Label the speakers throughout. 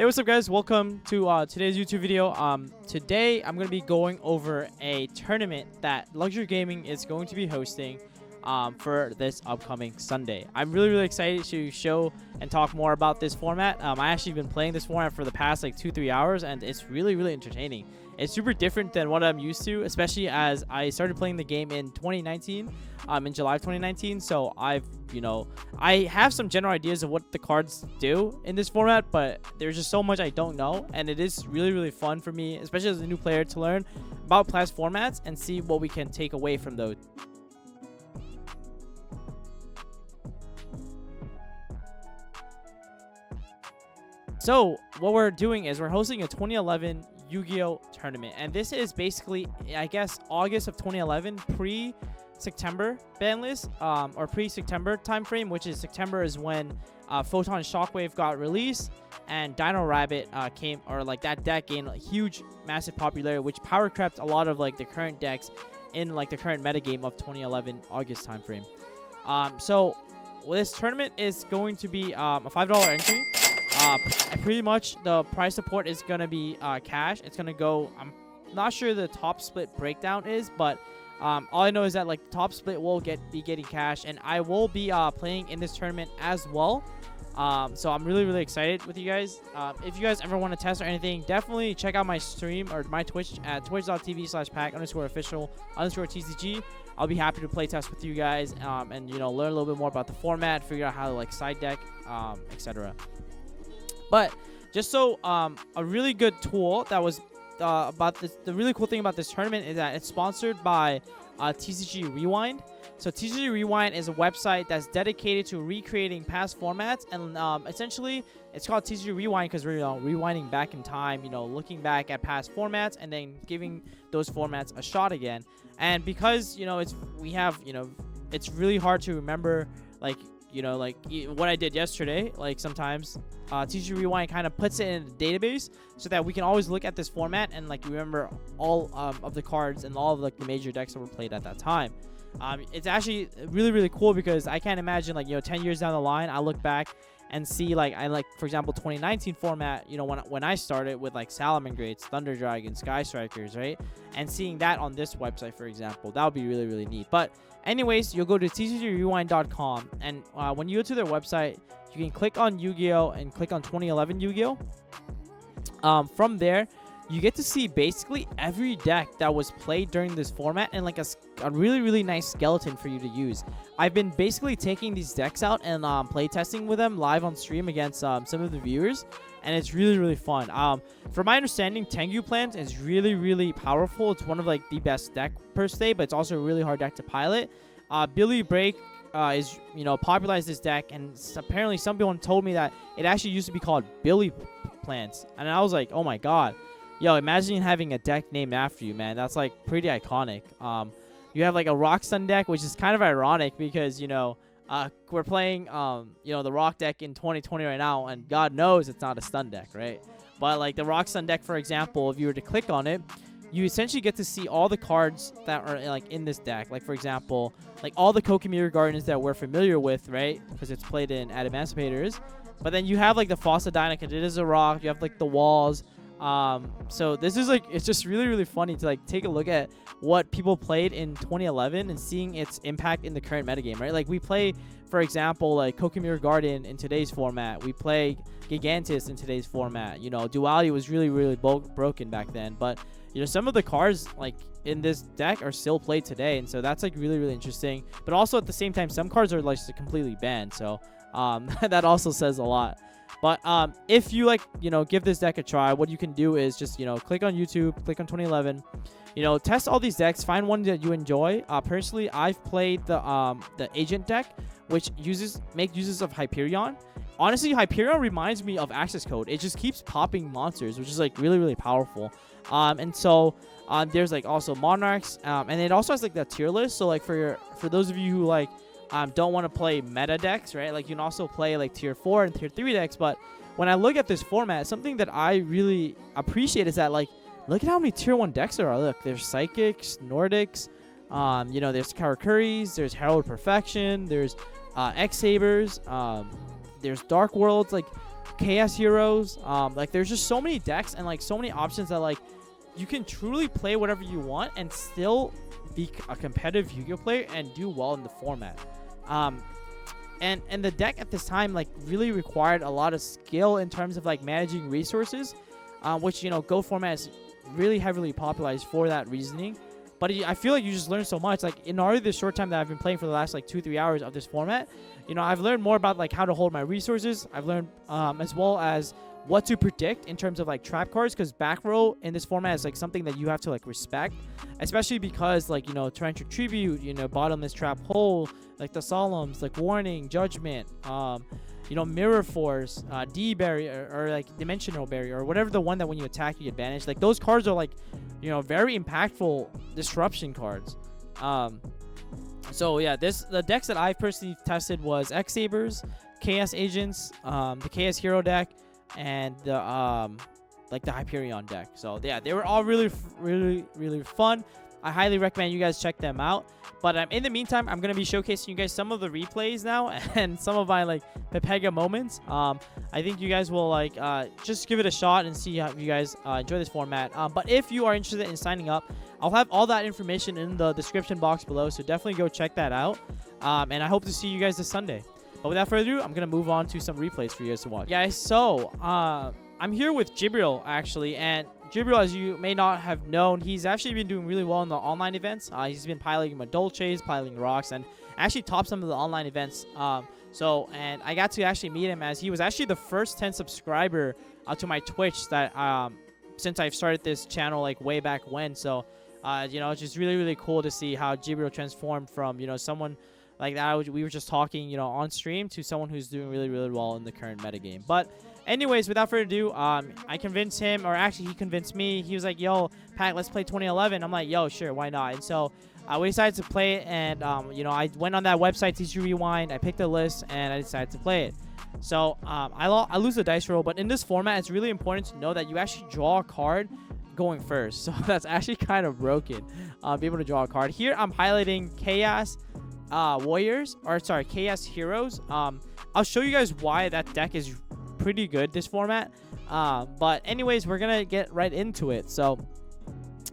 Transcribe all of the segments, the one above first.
Speaker 1: Hey, what's up, guys? Welcome to today's YouTube video. Today I'm going to be going over a tournament that Luxury Gaming is going to be hosting for this upcoming Sunday. I'm really excited to show and talk more about this format. I actually been playing this format for the past like 2-3 hours, and it's really entertaining. It's super different than what I'm used to, especially as I started playing the game in 2019, in July of 2019. So I have some general ideas of what the cards do in this format, but there's just so much I don't know, and it is really fun for me, especially as a new player, to learn about past formats and see what we can take away from those. So what we're doing is we're hosting a 2011 Yu-Gi-Oh tournament, and this is basically, I guess, August of 2011, pre-September ban list, or pre-September time frame, which is September is when Photon Shockwave got released, and Dino Rabbit came, or like that deck gained a huge, massive popularity, which power crept a lot of like the current decks in like the current metagame of 2011 August time frame. So this tournament is going to be a $5 entry. Pretty much the price support is gonna be cash. It's gonna go, I'm not sure the top split breakdown is, but all I know is that like the top split will be getting cash, and I will be playing in this tournament as well. So I'm really excited with you guys. If you guys ever want to test or anything, definitely check out my stream or my Twitch at twitch.tv/pack_official_tcg. I'll be happy to play test with you guys, and learn a little bit more about the format, figure out how to like side deck, etc. But just so a really good tool that was about this, the really cool thing about this tournament is that it's sponsored by TCG Rewind. So TCG Rewind is a website that's dedicated to recreating past formats, and essentially it's called TCG Rewind because we're rewinding back in time, looking back at past formats and then giving those formats a shot again. And because it's really hard to remember like what I did yesterday. Like sometimes TCG Rewind kind of puts it in a database so that we can always look at this format and like remember all of the cards and all of like the major decks that were played at that time. It's actually really cool because I can't imagine 10 years down the line I look back and see for example 2019 format, when I started with like Salamangreats, Thunder Dragons, Sky Strikers, right? And seeing that on this website, for example, that would be really neat. But anyways, you'll go to tcgrewind.com, and when you go to their website, you can click on Yu-Gi-Oh and click on 2011 Yu-Gi-Oh. From there, you get to see basically every deck that was played during this format and like a really nice skeleton for you to use. I've been basically taking these decks out and play testing with them live on stream against some of the viewers, and it's really fun. From my understanding, Tengu Plant is really powerful. It's one of like the best deck per se, but it's also a really hard deck to pilot. Billy Break is popularized this deck, and apparently some people told me that it actually used to be called Billy Plants, and I was like, oh my god. Yo, imagine having a deck named after you, man. That's like pretty iconic. You have like a Rock Sun deck, which is kind of ironic because we're playing the Rock deck in 2020 right now, and God knows it's not a stun deck, right? But like the Rock Sun deck, for example, if you were to click on it, you essentially get to see all the cards that are like in this deck. Like for example, like all the Kokimiri Gardens that we're familiar with, right? Because it's played in Adamantimators. But then you have like the Fossa Dynamic, it is a rock. You have like the walls. So this is like, it's just really funny to like take a look at what people played in 2011 and seeing its impact in the current metagame, right? Like we play, for example, like Kokimiri Garden in today's format. We play Gigantus in today's format. Duality was really broken back then, but some of the cards like in this deck are still played today, and so that's like really interesting. But also at the same time, some cards are like completely banned, so that also says a lot. But if you give this deck a try, what you can do is just click on YouTube, click on 2011, test all these decks, find one that you enjoy. Personally, I've played the Agent deck, which make uses of Hyperion. Honestly, Hyperion reminds me of Access Code. It just keeps popping monsters, which is like really powerful. And so there's like also Monarchs, and it also has like that tier list. So like for those of you who like don't want to play meta decks, right? Like you can also play like tier 4 and tier 3 decks. But when I look at this format, something that I really appreciate is that like, look at how many tier 1 decks there are. Look, there's Psychics, Nordics, there's Karakuris, there's Herald Perfection, there's X-Sabers, there's Dark Worlds. Like Chaos Heroes. Like there's just so many decks and like so many options that like you can truly play whatever you want and still be a competitive Yu-Gi-Oh player and do well in the format. And the deck at this time like really required a lot of skill in terms of like managing resources, which, you know, Go format is really heavily popularized for that reasoning. But I feel like you just learn so much. Like in already the short time that I've been playing for the last like 2-3 hours of this format, you know, I've learned more about like how to hold my resources. I've learned as well as what to predict in terms of like trap cards, because back row in this format is like something that you have to like respect, especially because like, you know, torrential tribute, you know, bottomless trap hole, like the solemns, like warning, judgment, you know, mirror force, D barrier, or like dimensional barrier, or whatever the one that when you attack you advantage. Like those cards are like, you know, very impactful disruption cards. So yeah, the decks that I personally tested was X Sabers, Chaos Agents, the Chaos Hero deck, and the like the Hyperion deck. So yeah, they were all really fun. I highly recommend you guys check them out. But in the meantime, I'm gonna be showcasing you guys some of the replays now and some of my like Pepega moments. I think you guys will like just give it a shot and see how you guys enjoy this format. But if you are interested in signing up, I'll have all that information in the description box below, so definitely go check that out. And I hope to see you guys this Sunday. But without further ado, I'm gonna move on to some replays for you guys to watch. Guys, so I'm here with Jibril actually, and Jibril, as you may not have known, he's actually been doing really well in the online events. He's been piloting my Dolces, piloting rocks, and actually topped some of the online events. And I got to actually meet him, as he was actually the first 10 subscriber to my Twitch that since I've started this channel like way back when. So you know, it's just really cool to see how Jibril transformed from, you know, someone like that we were just talking, you know, on stream, to someone who's doing really well in the current metagame. But anyways, without further ado, I convinced him, or actually he convinced me. He was like, yo, Pat, let's play 2011. I'm like, yo, sure, why not? And so we decided to play it, and you know, I went on that website, TG Rewind, I picked a list, and I decided to play it. So I lose the dice roll, but in this format, it's really important to know that you actually draw a card going first. So that's actually kind of broken, be able to draw a card. Here I'm highlighting Chaos Warriors, or sorry, Chaos Heroes. I'll show you guys why that deck is pretty good this format. But anyways, we're gonna get right into it. So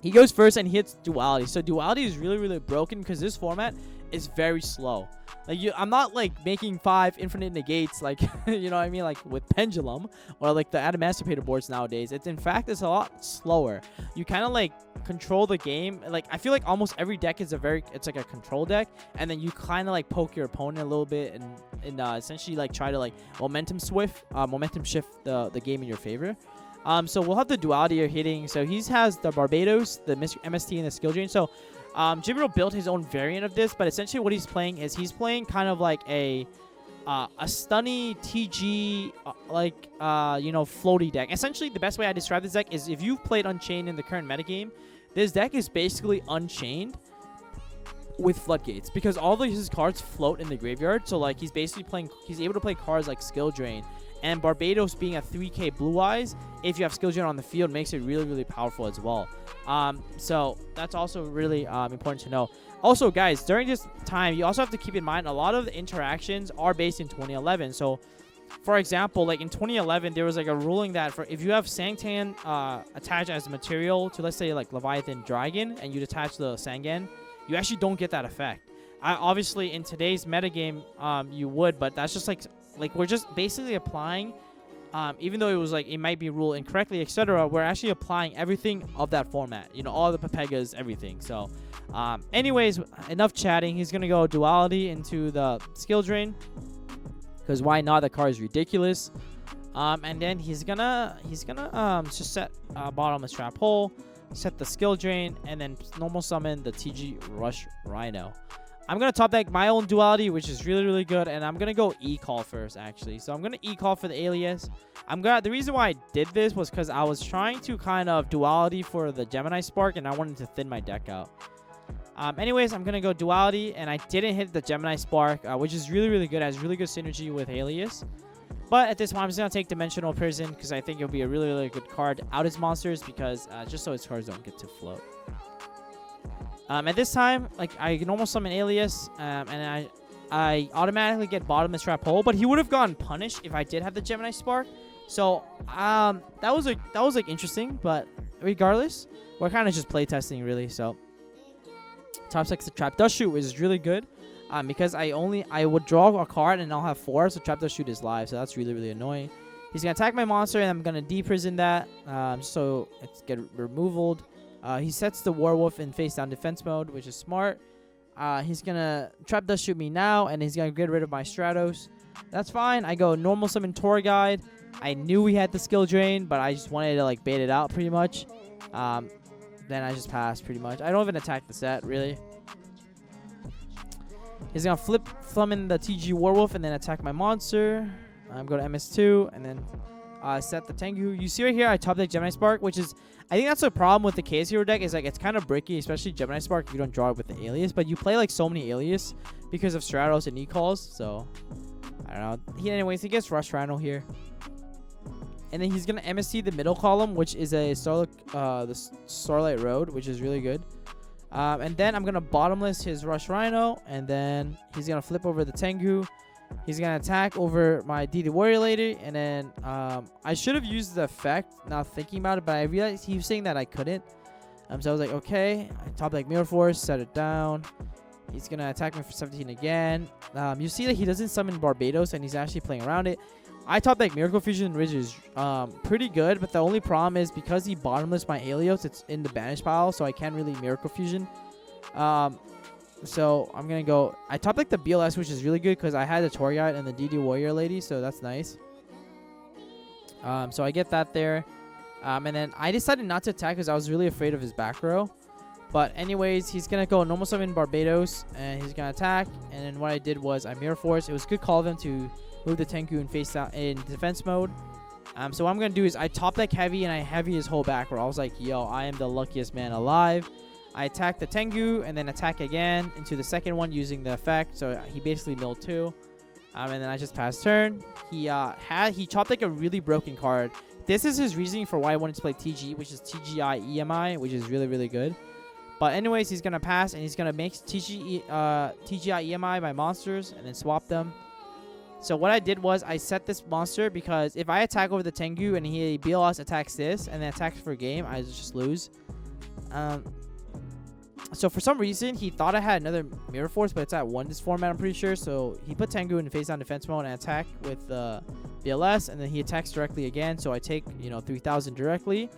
Speaker 1: he goes first and he hits Duality. So Duality is really broken because this format is very slow. Like I'm not like making 5 infinite negates like you know what I mean, like with Pendulum or like the Adamantipator boards nowadays. It's in fact it's a lot slower. You kind of like control the game. Like I feel like almost every deck is it's like a control deck, and then you kind of like poke your opponent a little bit and essentially like try to like momentum shift the game in your favor. So we'll have the Duality here hitting. So he has the Barbados, the MST, and the Skill Drain. So Jibril built his own variant of this, but essentially what he's playing is he's playing kind of like a stunny TG you know, floaty deck. Essentially the best way I describe this deck is if you've played Unchained in the current metagame, this deck is basically Unchained with Floodgates, because all of his cards float in the graveyard. So like he's able to play cards like Skill Drain, and Barbados being a 3k Blue Eyes, if you have Skill Drain on the field, makes it really powerful as well. So that's also really important to know. Also, guys, during this time, you also have to keep in mind a lot of the interactions are based in 2011. So, for example, like in 2011, there was like a ruling that for if you have Sangtan attached as a material to, let's say, like Leviathan Dragon, and you'd attach the Sangan, you actually don't get that effect. Obviously, in today's metagame, you would, but that's just like we're just basically applying. Even though it was like it might be ruled incorrectly, etc., we're actually applying everything of that format. You know, all the Pepegas, everything. So, anyways, enough chatting. He's gonna go Duality into the Skill Drain, because why not? The card is ridiculous. And then he's gonna just set Bottomless Trap Hole, set the Skill Drain, and then normal summon the TG Rush Rhino. I'm going to top deck my own Duality, which is really good, and I'm going to go E-Call first, actually. So I'm going to E-Call for the Alias. The reason why I did this was because I was trying to kind of Duality for the Gemini Spark, and I wanted to thin my deck out. Anyways, I'm going to go Duality, and I didn't hit the Gemini Spark, which is really good. It has really good synergy with Alias. But at this point, I'm just going to take Dimensional Prison, because I think it'll be a really good card out his monsters, because just so his cards don't get to float. At this time, like I can almost summon Alias, and I automatically get Bottomless Trap Hole, but he would have gotten punished if I did have the Gemini Spark. So that was like interesting, but regardless, we're kind of just playtesting really. So top 6 the Trap Dust Shoot is really good. Because I would draw a card and I'll have 4, so Trap Dust Shoot is live, so that's really annoying. He's gonna attack my monster and I'm gonna deprison that, so it's get removaled. He sets the Werewolf in face down defense mode, which is smart. He's gonna Trap Dust Shoot me now, and he's gonna get rid of my Stratos. That's fine. I go normal summon Tour Guide. I knew he had the skill drain, but I just wanted to like bait it out pretty much. Then I just passed pretty much. I don't even attack the set really. He's going to summon the TG Werewolf and then attack my monster. I'm going to MS2 and then set the Tengu. You see right here, I top deck Gemini Spark, which is... I think that's the problem with the Chaos Hero deck is like it's kind of bricky, especially Gemini Spark if you don't draw it with the Alias. But you play like so many Alias because of Stratos and E-Calls. So, I don't know. Anyways, he gets Rush Rhino here. And then he's going to MSC the middle column, which is a the Starlight Road, which is really good. And then I'm going to bottomless his Rush Rhino. And then he's going to flip over the Tengu. He's going to attack over my DD Warrior Lady. And then I should have used the effect, now thinking about it. But I realized he was saying that I couldn't. So I was like, okay. I top like Mirror Force, set it down. He's going to attack me for 17 again. You see that he doesn't summon Barbados. And he's actually playing around it. I top deck Miracle Fusion, which is pretty good, but the only problem is because he bottomless my Aelios, it's in the banish pile, so I can't really Miracle Fusion. So I'm gonna go. I top deck the BLS, which is really good because I had the Tour Guide and the DD Warrior Lady, so that's nice. So I get that there, and then I decided not to attack because I was really afraid of his back row. But anyways, he's gonna go normal summon Barbados, and he's gonna attack. And then what I did was I Mirror Force. It was a good call of him to move the Tengu and face out in defense mode. So what I'm going to do is I top deck heavy and I heavy his whole back row. I was like, yo, I am the luckiest man alive. I attack the Tengu and then attack again into the second one using the effect. So he basically milled 2. And then I just passed turn. He chopped like a really broken card. This is his reasoning for why I wanted to play TG, which is TGI EMI, which is really good. But anyways, he's going to pass and he's going to make TGI EMI my monsters and then swap them. So what I did was I set this monster because if I attack over the Tengu and he BLS attacks this and then attacks for game, I just lose. So for some reason, he thought I had another Mirror Force, but it's at 1 this format, I'm pretty sure. So he put Tengu in face down defense mode and attack with the BLS, and then he attacks directly again. So I take, 3,000 directly.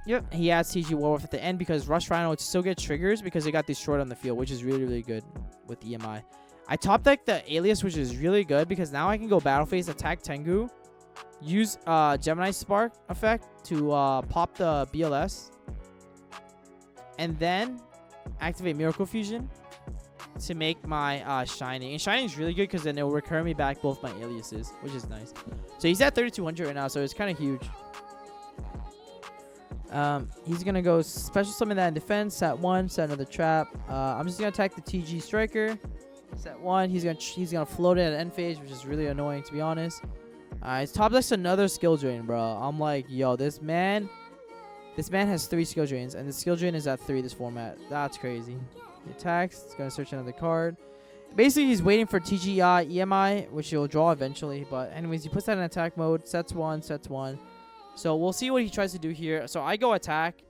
Speaker 1: Yep, he adds TG Werewolf at the end because Rush Rhino would still get triggers because it got destroyed on the field, which is really good with EMI. I top deck the Alias, which is really good because now I can go battle phase, attack Tengu, use Gemini Spark effect to pop the BLS, and then activate Miracle Fusion to make my Shining. And Shining is really good because then it will recur me back both my Aliases, which is nice. So he's at 3,200 right now, so it's kind of huge. He's gonna go special summon that in defense, set 1, set another trap. I'm just gonna attack the TG Striker, set 1. He's gonna float it at end phase, which is really annoying to be honest. His top deck's another skill drain, bro. I'm like, yo, this man has 3 skill drains, and the skill drain is at 3 this format. That's crazy. He attacks. It's gonna search another card. Basically, he's waiting for TGI EMI, which he'll draw eventually. But anyways, he puts that in attack mode. Sets 1. So we'll see what he tries to do here. So I go attack,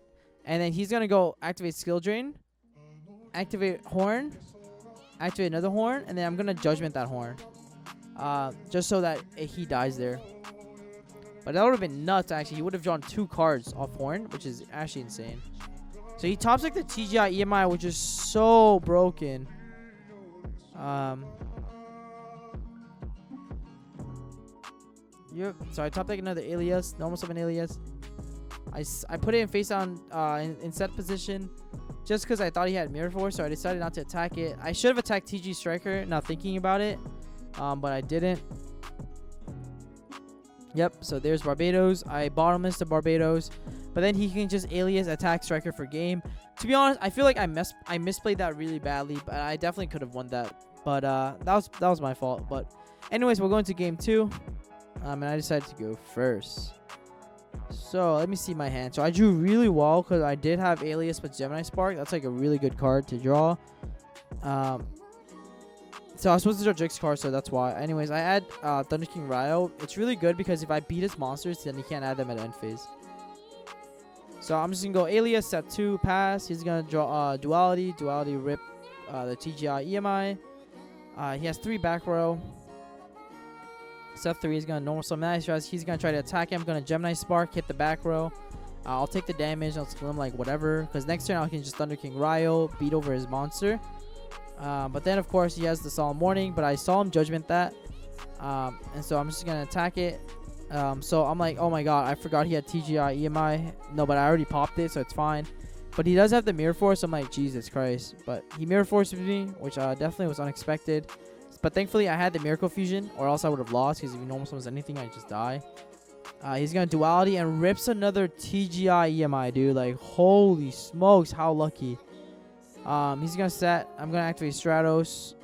Speaker 1: and then he's going to go activate Skill Drain, activate Horn, activate another Horn, and then I'm going to Judgment that Horn. Just so that he dies there. But that would have been nuts, actually. He would have drawn 2 cards off Horn, which is actually insane. So he tops like the TGI EMI, which is so broken. Yep. So I top deck another Alias, normal summon Alias. I put it in face down in set position just because I thought he had Mirror Force, so I decided not to attack it. I should have attacked TG Striker, not thinking about it, but I didn't. Yep. So there's Barbados. I bottomless the Barbados, but then he can just Alias attack Striker for game. To be honest, I feel like I misplayed that really badly, but I definitely could have won that. But that was my fault. But anyways, we're going to game 2. And I decided to go first. So let me see my hand. So I drew really well because I did have Alias with Gemini Spark. That's like a really good card to draw. So I was supposed to draw Jix card, so that's why. Anyways, I add Thunder King Ryo. It's really good because if I beat his monsters, then he can't add them at end phase. So I'm just gonna go Alias, set 2, pass. He's gonna draw Duality. Duality, rip the TGI EMI. He has 3 back row. Set 3 is gonna normal summon. He's gonna try to attack him. Gonna Gemini Spark, hit the back row. I'll take the damage. I'll kill him like whatever. Because next turn I can just Thunder King Ryo, beat over his monster. But then of course he has the Solemn Warning. But I saw him Judgment that. And so I'm just gonna attack it. So I'm like, oh my god, I forgot he had TGI EMI. No, but I already popped it, so it's fine. But he does have the Mirror Force. I'm like, Jesus Christ. But he Mirror Forced me, which definitely was unexpected. But thankfully I had the Miracle Fusion, or else I would have lost. Because if he normal summons anything, I just die. He's gonna Duality and rips another TGI EMI, dude. Like, holy smokes, how lucky. He's gonna set. I'm gonna activate Stratos.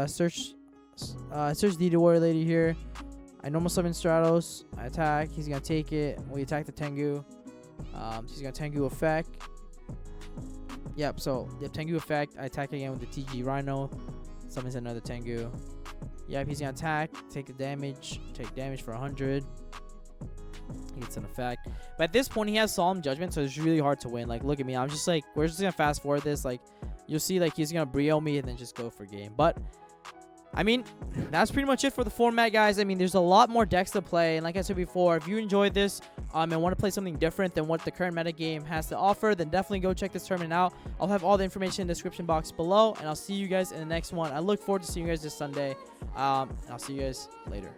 Speaker 1: Search the Warrior Lady here. I normal summon Stratos. I attack. He's gonna take it. We attack the Tengu. He's gonna Tengu effect. Yep. So the Tengu effect. I attack again with the TG Rhino. Summons another Tengu. Yep. He's gonna attack. Take the damage. Take damage for 100. He gets an effect. But at this point, he has Solemn Judgment, so it's really hard to win. Like, look at me. I'm just like, we're just gonna fast forward this. Like, you'll see, like, he's gonna Brio me and then just go for game. But I mean, that's pretty much it for the format, guys. I mean, there's a lot more decks to play. And like I said before, if you enjoyed this and want to play something different than what the current metagame has to offer, then definitely go check this tournament out. I'll have all the information in the description box below. And I'll see you guys in the next one. I look forward to seeing you guys this Sunday. And I'll see you guys later.